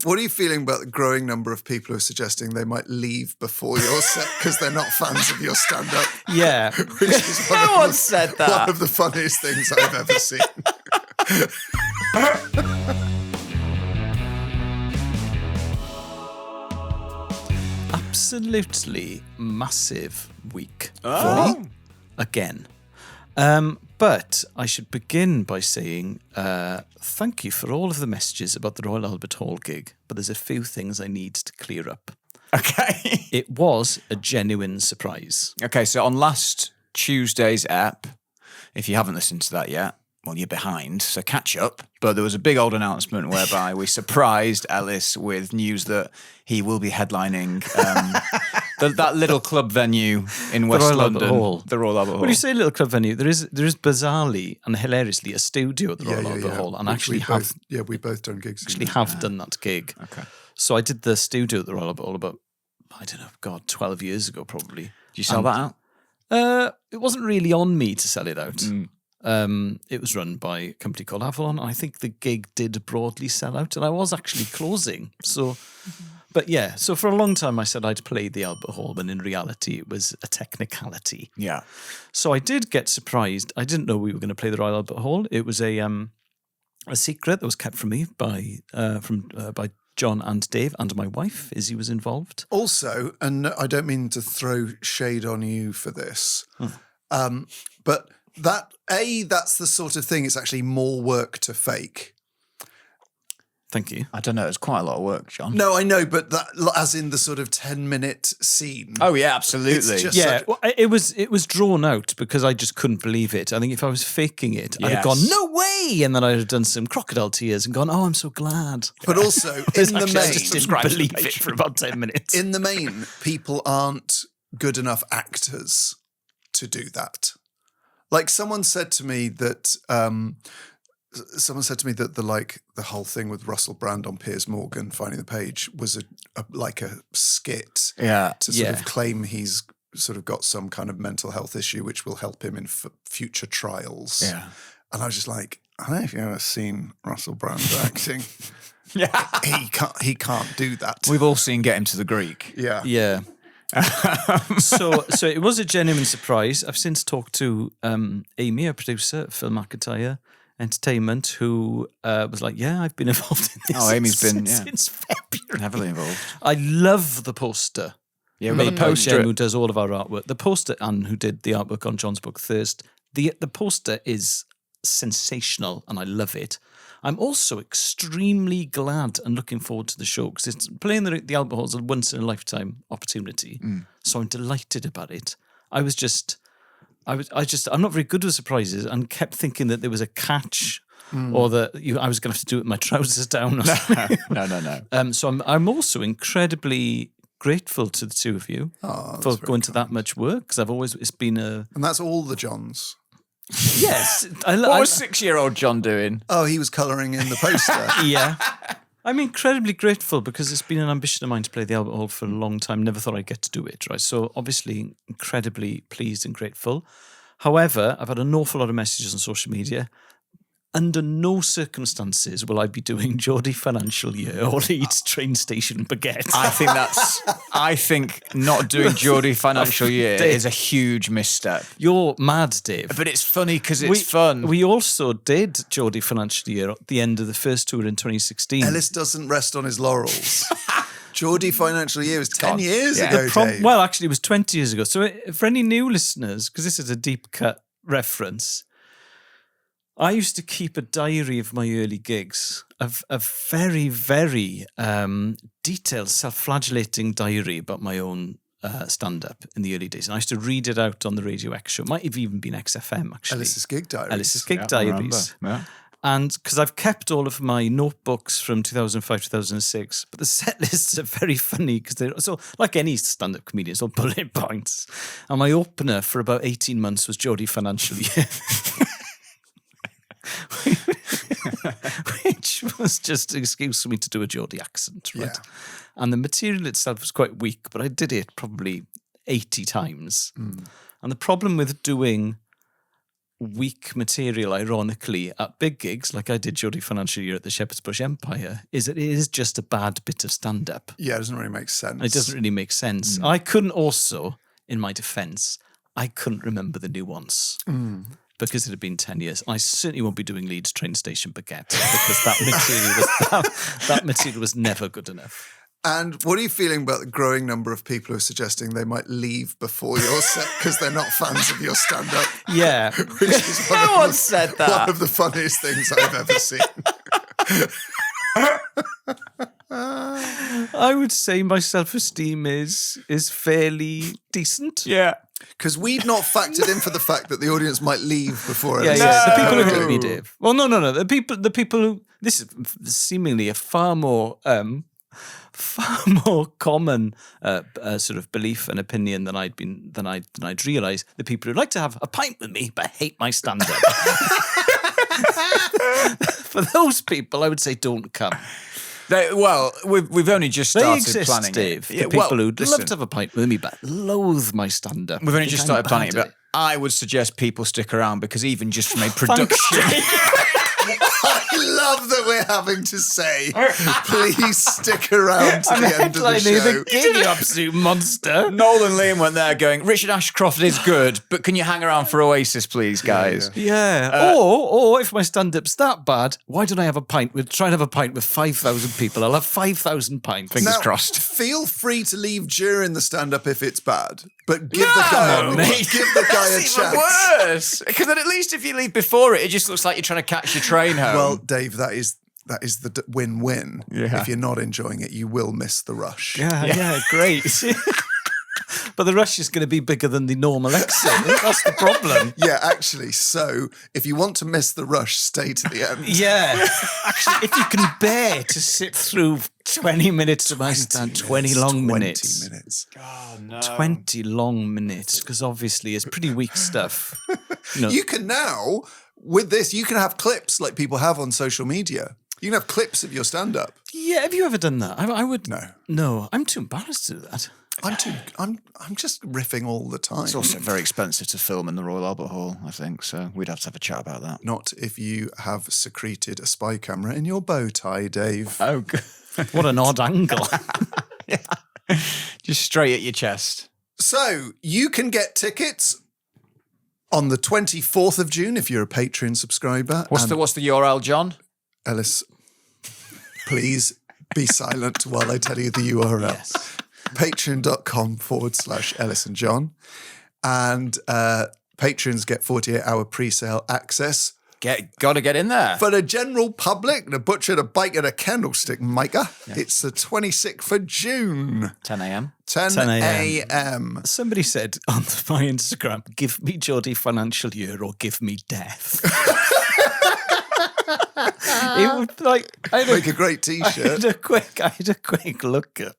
What are you feeling about the growing number of people who are suggesting they might leave before your set because they're not fans of your stand-up? Yeah. Which is No one said that. One of the funniest things I've ever seen. Absolutely massive week Oh. for me again. But I should begin by saying thank you for all of the messages about the Royal Albert Hall gig, but there's a few things I need to clear up. Okay. It was a genuine surprise. Okay, so on last Tuesday's app, if you haven't listened to that yet, well, you're behind, so catch up. But there was a big old announcement whereby we surprised Elis with news that he will be headlining that little club venue in West Royal London. Albert Hall. The Royal Albert Hall. When you say little club venue, there is bizarrely and hilariously a studio at the Royal Albert Hall, and Which we both done gigs. actually have done that gig. Okay. So I did the studio at the Royal Albert Hall about, I don't know, 12 years ago probably. Did you sell that out? It wasn't really on me to sell it out. It was run by a company called Avalon. And I think the gig did broadly sell out, and I was actually closing. So, but yeah, so for a long time I said I'd played the Albert Hall, when in reality it was a technicality. Yeah. So I did get surprised. I didn't know we were going to play the Royal Albert Hall. It was a secret that was kept from me by John and Dave, and my wife, Izzy, was involved. Also, and I don't mean to throw shade on you for this, but that's the sort of thing, it's actually more work to fake. Thank you. I don't know. It's quite a lot of work, John. No, I know, but that, as in the sort of 10-minute scene. Oh, yeah, absolutely. It's just Yeah, like- well, it was drawn out because I just couldn't believe it. I think if I was faking it, I'd have gone, no way! And then I'd have done some crocodile tears and gone, oh, I'm so glad. But also, in the Actually, I main, just didn't believe it for about 10 minutes. in the main, people aren't good enough actors to do that. Like someone said to me that the whole thing with Russell Brand on Piers Morgan finding the page was a skit to sort of claim he's sort of got some kind of mental health issue which will help him in future trials. Yeah. And I was just like, I don't know if you've ever seen Russell Brand acting. Yeah. He can't do that. We've all seen Get Him to the Greek. Yeah. Yeah. So it was a genuine surprise. I've since talked to Amy, our producer at Phil McIntyre Entertainment, who was like, yeah, I've been involved in this. Oh, Amy's been since February. Heavily involved. I love the poster. Yeah, we've got Made the by poster. Jen, who does all of our artwork. The poster, and who did the artwork on John's book Thirst. The poster is sensational, and I love it. I'm also extremely glad and looking forward to the show because it's playing the Albert Hall is a once in a lifetime opportunity. So I'm delighted about it. I'm not very good with surprises and kept thinking that there was a catch or that I was going to have to do it with my trousers down. Or something. No. So I'm also incredibly grateful to the two of you for going to that much work because it's been a... And that's all the Johns. Yes. What was 6-year-old John doing? Oh, he was colouring in the poster. Yeah. I'm incredibly grateful because it's been an ambition of mine to play the Albert Hall for a long time. Never thought I'd get to do it, right? So obviously incredibly pleased and grateful. However, I've had an awful lot of messages on social media. Under no circumstances will I be doing Geordie Financial Year or Leeds train station baguette. I think not doing Geordie Financial Year is a huge misstep. You're mad, Dave. But it's funny because it's fun. We also did Geordie Financial Year at the end of the first tour in 2016. Ellis doesn't rest on his laurels. Geordie Financial Year was 10 years Yeah. ago, Dave. Well, actually, it was 20 years ago. So for any new listeners, because this is a deep cut reference, I used to keep a diary of my early gigs, a very, very detailed, self-flagellating diary about my own stand-up in the early days. And I used to read it out on the Radio X show. It might have even been XFM, actually. Ellis's Gig Diaries. Ellis's Gig I Diaries. remember. Yeah. And because I've kept all of my notebooks from 2005, 2006, but the set lists are very funny because they're so like any stand-up comedian, it's all bullet points. And my opener for about 18 months was Geordie Financial Year. Which was just an excuse for me to do a Geordie accent, right? Yeah. And the material itself was quite weak, but I did it probably 80 times. And the problem with doing weak material, ironically, at big gigs, like I did Geordie Financial Year at the Shepherd's Bush Empire, is that it is just a bad bit of stand-up. Yeah, it doesn't really make sense. It doesn't really make sense. I couldn't also, in my defence, I couldn't remember the nuance. Because it had been 10 years. I certainly won't be doing Leeds train station baguette because that material was never good enough. And what are you feeling about the growing number of people who are suggesting they might leave before your set because they're not fans of your stand-up? Yeah. Which is No one said that. One of the funniest things I've ever seen. I would say my self-esteem is fairly decent. Yeah. Because we'd not factored in for the fact that the audience might leave before Yeah, it yeah. The people who heard me, Dave. Well, no. The people who this is seemingly a far more common sort of belief and opinion than I'd realised. The people who like to have a pint with me but hate my stand-up. For those people, I would say don't come. We've only just started exist, planning Dave. it. The people who'd love to have a pint with me but loathe my stand-up. We've only just started planning it, but I would suggest people stick around because even just from a production... I love that we're having to say, please stick around to the end of the show. The gig, you absolute monster. Noel and Liam went there going, Richard Ashcroft is good, but can you hang around for Oasis, please, guys? Yeah. Or if my stand-up's that bad, why don't I try and have a pint with 5,000 people? I'll have 5,000 pints. Fingers crossed. Feel free to leave during the stand-up if it's bad, but give the guy a chance. Even worse. Because then at least if you leave before it just looks like you're trying to catch your train home. Well, Dave, that is the win-win. Yeah. If you're not enjoying it, you will miss the rush. Yeah, great. But the rush is going to be bigger than the normal exit. That's the problem. Yeah, actually. So if you want to miss the rush, stay to the end. Yeah. Actually, if you can bear to sit through 20 minutes of my stand, 20 long minutes. 20 minutes. God, no. 20 long minutes, because obviously it's pretty weak stuff. You can now, with this, you can have clips like people have on social media. You can have clips of your stand-up. Yeah, have you ever done that? I would. No. No, I'm too embarrassed to do that. I'm just riffing all the time. It's also very expensive to film in the Royal Albert Hall, I think, so we'd have to have a chat about that. Not if you have secreted a spy camera in your bow tie, Dave. Oh, good. What an odd angle. Just straight at your chest. So you can get tickets on the 24th of June if you're a Patreon subscriber. What's the URL, John? Ellis, please be silent while I tell you the URL. Yes. Patreon.com/Ellis and John. And patrons get 48-hour pre-sale access. Got to get in there. For the general public, the butcher, the baker, the candlestick maker, it's the 26th of June. 10 a.m. 10 a.m. Somebody said on my Instagram, give me Geordie Financial Year or give me death. It would make a great T-shirt. I had a quick look at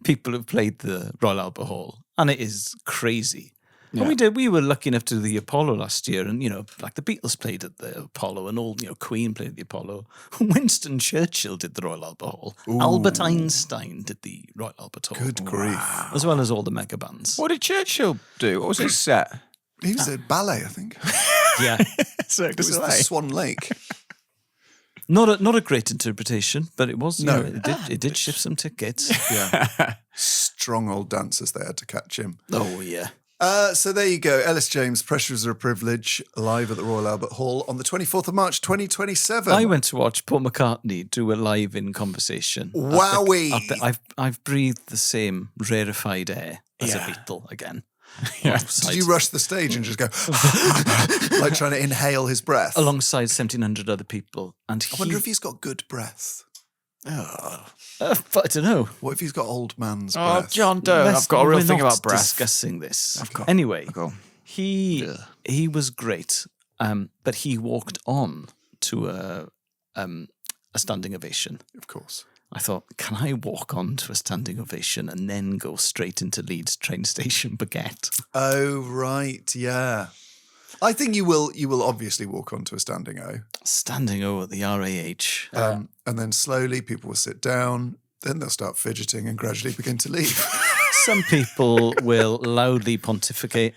people who played the Royal Albert Hall, and it is crazy. Yeah. And we were lucky enough to do the Apollo last year, and like the Beatles played at the Apollo, and all Queen played at the Apollo. Winston Churchill did the Royal Albert Hall. Ooh. Albert Einstein did the Royal Albert Hall. Good grief! Wow. As well as all the mega bands. What did Churchill do? What was his set? He was at ballet, I think. Yeah, it was the Swan Lake. Not a great interpretation, but it was. No, it did shift some tickets. Yeah, strong old dancers. They had to catch him. Oh yeah. So there you go. Elis James, Pressures Are a Privilege, live at the Royal Albert Hall on the 24th of March, 2027. I went to watch Paul McCartney do a live-in conversation. Wowee! I've breathed the same rarefied air as a Beatle again. Yeah. Did you rush the stage and just go like trying to inhale his breath? Alongside 1,700 other people. And I wonder if he's got good breath. Oh. But I don't know. What if he's got old man's breath? Oh, John, don't. I've got a real thing about breath. Discussing this. Anyway, he was great, but he walked on to a standing ovation. Of course. I thought, can I walk on to a standing ovation and then go straight into Leeds train station baguette? Oh, right, yeah. I think you will obviously walk on to a standing O. Standing O at the RAH. And then slowly people will sit down, then they'll start fidgeting and gradually begin to leave. Some people will loudly pontificate.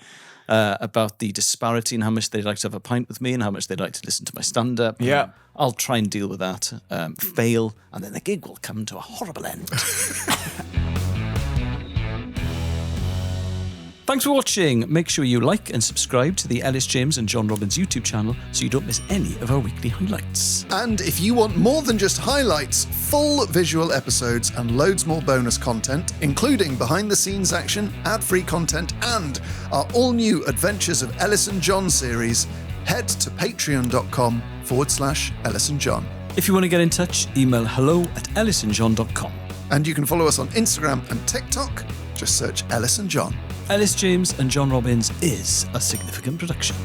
about the disparity in how much they'd like to have a pint with me and how much they'd like to listen to my stand-up. Yeah. I'll try and deal with that, fail, and then the gig will come to a horrible end. Thanks for watching. Make sure you like and subscribe to the Elis James and John Robbins YouTube channel so you don't miss any of our weekly highlights. And if you want more than just highlights, full visual episodes and loads more bonus content, including behind-the-scenes action, ad-free content, and our all-new Adventures of Elis and John series, head to patreon.com/Elis and John. If you want to get in touch, email hello@elisandjohn.com. And you can follow us on Instagram and TikTok. Just search Elis and John. Elis James and John Robbins is a significant production.